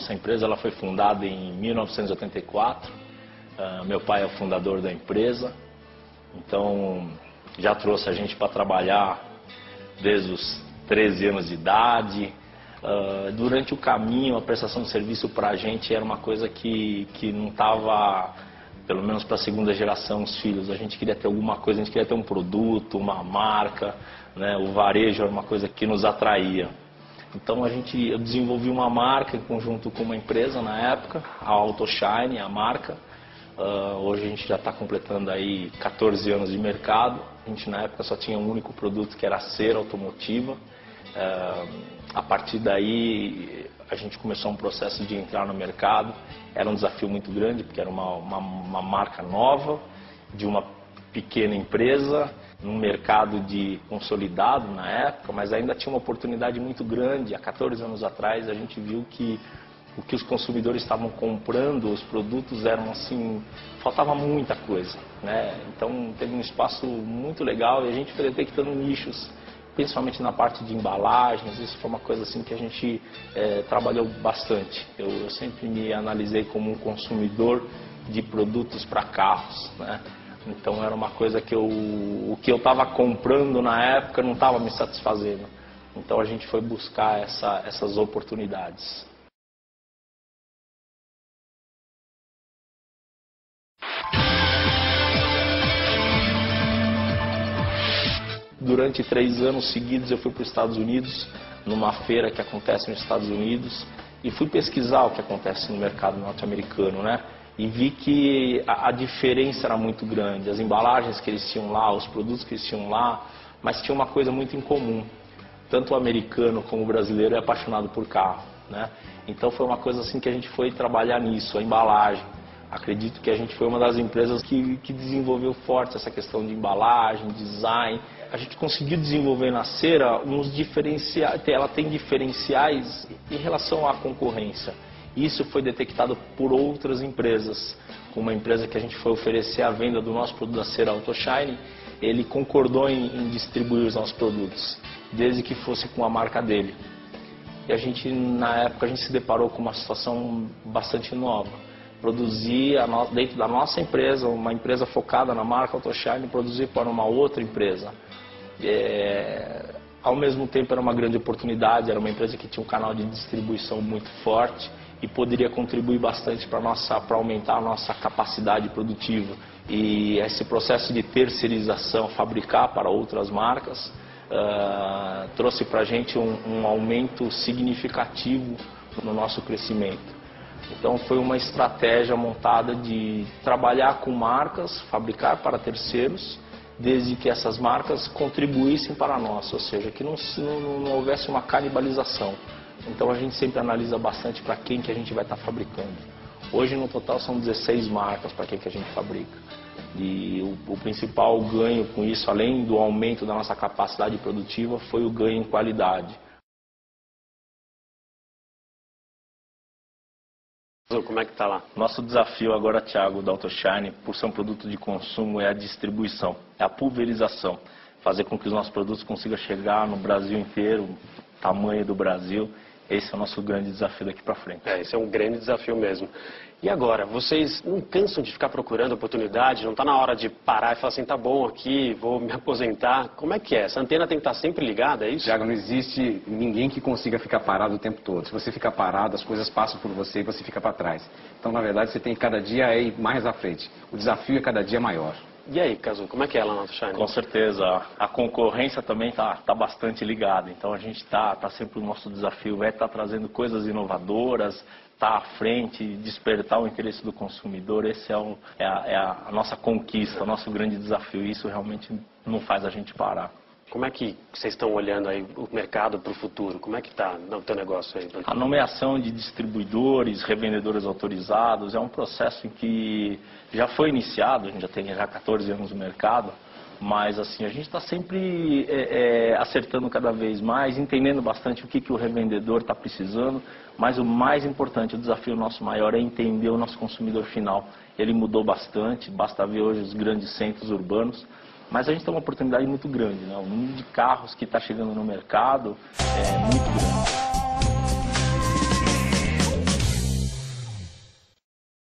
nossa empresa ela foi fundada em 1984. Meu pai é o fundador da empresa, então já trouxe a gente para trabalhar desde os 13 anos de idade. Durante o caminho, a prestação de serviço para a gente era uma coisa que não estava, pelo menos para a segunda geração, os filhos. A gente queria ter alguma coisa, a gente queria ter um produto, uma marca, né? O varejo era uma coisa que nos atraía. Então eu desenvolvi uma marca em conjunto com uma empresa na época, a AutoShine, a marca. Hoje a gente já está completando aí 14 anos de mercado. A gente na época só tinha um único produto, que era a cera automotiva. A partir daí a gente começou um processo de entrar no mercado. Era um desafio muito grande, porque era uma marca nova, de uma pequena empresa, num mercado de consolidado na época, mas ainda tinha uma oportunidade muito grande. Há 14 anos atrás a gente viu que o que os consumidores estavam comprando, os produtos eram assim, faltava muita coisa, né? Então teve um espaço muito legal e a gente foi detectando nichos, principalmente na parte de embalagens. Isso foi uma coisa assim que a gente trabalhou bastante. Eu sempre me analisei como um consumidor de produtos para carros, né? Então era uma coisa que o que eu estava comprando na época não estava me satisfazendo. Então a gente foi buscar essas oportunidades. Durante 3 anos seguidos eu fui para os Estados Unidos, numa feira que acontece nos Estados Unidos, e fui pesquisar o que acontece no mercado norte-americano, né? E vi que a diferença era muito grande, as embalagens que eles tinham lá, os produtos que eles tinham lá, mas tinha uma coisa muito em comum. Tanto o americano como o brasileiro é apaixonado por carro, né? Então foi uma coisa assim que a gente foi trabalhar nisso, a embalagem. Acredito que a gente foi uma das empresas que desenvolveu forte essa questão de embalagem, design. A gente conseguiu desenvolver na cera uns diferenciais, ela tem diferenciais em relação à concorrência. Isso foi detectado por outras empresas. Com uma empresa que a gente foi oferecer a venda do nosso produto da cera AutoShine, ele concordou em distribuir os nossos produtos, desde que fosse com a marca dele. E a gente, na época, a gente se deparou com uma situação bastante nova. Produzir dentro da nossa empresa, uma empresa focada na marca AutoShine, produzir para uma outra empresa. Ao mesmo tempo era uma grande oportunidade, era uma empresa que tinha um canal de distribuição muito forte e poderia contribuir bastante para aumentar a nossa capacidade produtiva. E esse processo de terceirização, fabricar para outras marcas, trouxe para a gente um aumento significativo no nosso crescimento. Então foi uma estratégia montada de trabalhar com marcas, fabricar para terceiros, desde que essas marcas contribuíssem para nós, ou seja, que não houvesse uma canibalização. Então a gente sempre analisa bastante para quem que a gente vai estar fabricando. Hoje no total são 16 marcas para quem que a gente fabrica. E o principal ganho com isso, além do aumento da nossa capacidade produtiva, foi o ganho em qualidade. Como é que está lá? Nosso desafio agora, Thiago, da AutoShine, por ser um produto de consumo, é a distribuição, é a pulverização. Fazer com que os nossos produtos consigam chegar no Brasil inteiro, tamanho do Brasil. Esse é o nosso grande desafio daqui para frente. Esse é um grande desafio mesmo. E agora, vocês não cansam de ficar procurando oportunidade? Não está na hora de parar e falar assim, tá bom aqui, vou me aposentar? Como é que é? Essa antena tem que estar sempre ligada, é isso? Thiago, não existe ninguém que consiga ficar parado o tempo todo. Se você ficar parado, as coisas passam por você e você fica para trás. Então, na verdade, você tem que cada dia ir mais à frente. O desafio é cada dia maior. E aí, Cazu, como é que é lá na AutoShine? Com certeza, a concorrência também está bastante ligada. Então a gente está sempre, o nosso desafio é estar trazendo coisas inovadoras, estar à frente, despertar o interesse do consumidor. Esse é a nossa conquista, o nosso grande desafio. Isso realmente não faz a gente parar. Como é que vocês estão olhando aí o mercado para o futuro? Como é que está o teu negócio aí? A nomeação de distribuidores, revendedores autorizados é um processo em que já foi iniciado, a gente já tem 14 anos no mercado, mas assim, a gente está sempre acertando cada vez mais, entendendo bastante o que o revendedor está precisando, mas o mais importante, o desafio nosso maior é entender o nosso consumidor final. Ele mudou bastante, basta ver hoje os grandes centros urbanos. Mas a gente tem uma oportunidade muito grande, né? O número de carros que está chegando no mercado é muito grande.